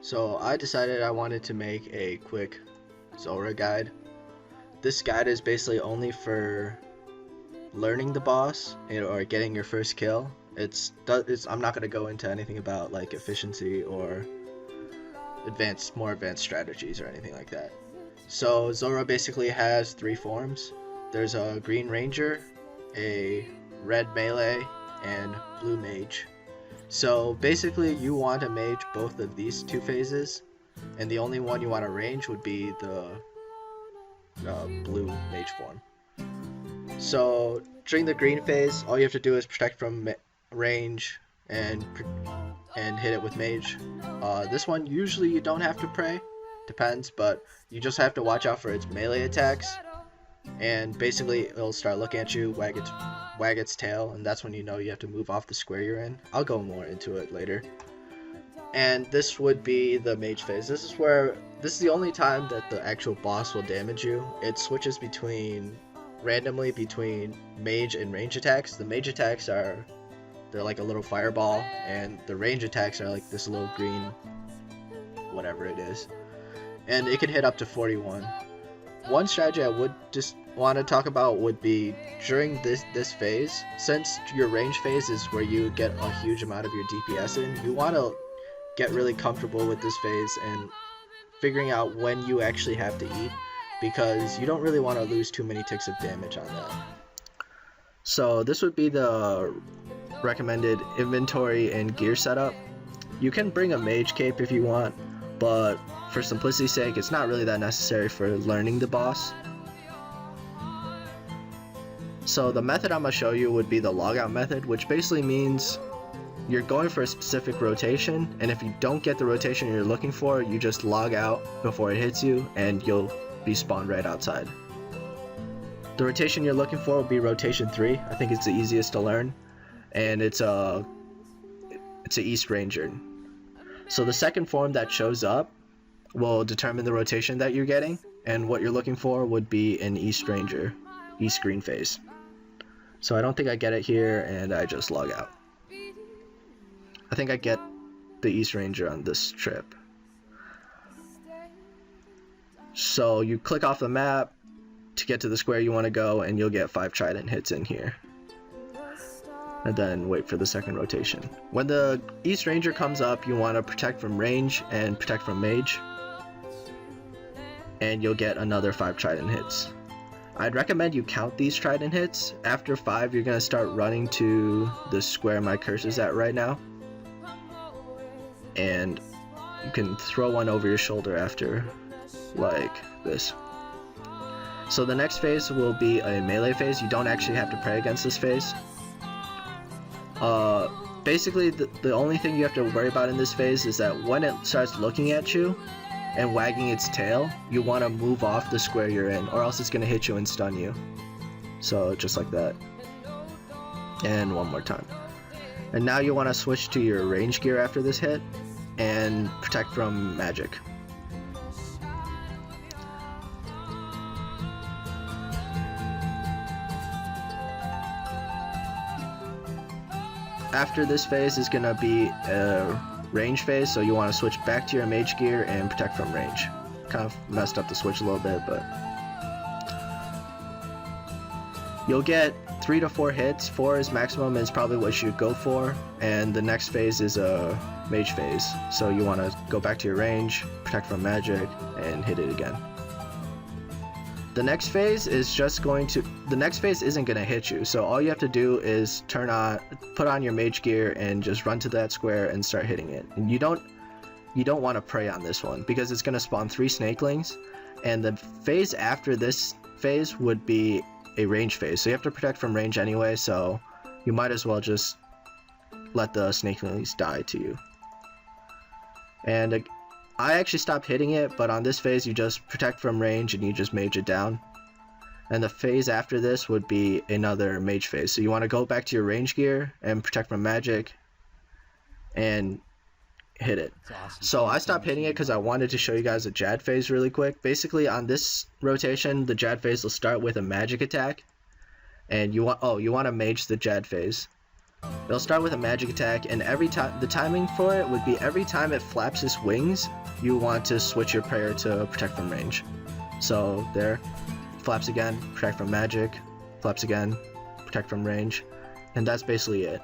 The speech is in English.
So I decided I wanted to make a quick Zulrah guide. This guide is basically only for learning the boss or getting your first kill. I'm not going to go into anything about like efficiency or more advanced strategies or anything like that. So Zulrah basically has three forms. There's a green ranger, a red melee, and blue mage. So basically you want to mage both of these two phases, and the only one you want to range would be the blue mage form. So during the green phase, all you have to do is protect from range and hit it with mage. This one usually you don't have to pray, depends, but you just have to watch out for its melee attacks, and basically it'll start looking at you, wag its tail, and that's when you know you have to move off the square you're in. I'll go more into it later. And this would be the mage phase. This is the only time that the actual boss will damage you. It switches randomly between mage and range attacks. The mage attacks they're like a little fireball, and the range attacks are like this little green whatever it is. And it can hit up to 41. One strategy I would just want to talk about would be during this phase, since your range phase is where you get a huge amount of your DPS in, you want to get really comfortable with this phase and figuring out when you actually have to eat, because you don't really want to lose too many ticks of damage on that. So this would be the recommended inventory and gear setup. You can bring a mage cape if you want, but for simplicity's sake, it's not really that necessary for learning the boss. So the method I'm going to show you would be the logout method, which basically means you're going for a specific rotation, and if you don't get the rotation you're looking for, you just log out before it hits you, and you'll be spawned right outside. The rotation you're looking for will be rotation 3. I think it's the easiest to learn, and it's a East Ranger. So the second form that shows up will determine the rotation that you're getting, and what you're looking for would be an East Ranger, East Green phase. So I don't think I get it here, and I just log out. I think I get the East Ranger on this trip. So you click off the map to get to the square you want to go, and you'll get 5 trident hits in here. And then wait for the second rotation. When the East Ranger comes up, you want to protect from range and protect from mage, and you'll get another 5 trident hits. I'd recommend you count these trident hits. After 5, you're going to start running to the square my cursor's at right now, and you can throw one over your shoulder after, like this. So the next phase will be a melee phase. You don't actually have to pray against this phase. Basically the only thing you have to worry about in this phase is that when it starts looking at you and wagging its tail, you want to move off the square you're in, or else it's going to hit you and stun you. So just like that. And one more time. And now you want to switch to your range gear after this hit and protect from magic. After this phase is going to be a range phase, so you want to switch back to your mage gear and protect from range. Kind of messed up the switch a little bit, but you'll get 3 to 4 hits. 4 is maximum, and it's probably what you should go for. And the next phase is a mage phase, so you want to go back to your range, protect from magic, and hit it again. The next phase isn't going to hit you, so all you have to do is put on your mage gear and just run to that square and start hitting it. And you don't want to pray on this one, because it's going to spawn 3 snakelings, and the phase after this phase would be a range phase, so you have to protect from range anyway, so you might as well just let the snakelings die to you. And I actually stopped hitting it, but on this phase you just protect from range and you just mage it down. And the phase after this would be another mage phase, so you want to go back to your range gear and protect from magic and hit it. Awesome. So I stopped hitting it because I wanted to show you guys a Jad phase really quick. Basically on this rotation, the Jad phase will start with a magic attack, and you want to mage the Jad phase. It'll start with a magic attack, and every time the timing for it would be every time it flaps its wings, you want to switch your prayer to protect from range. So there, flaps again, protect from magic, flaps again, protect from range, and that's basically it.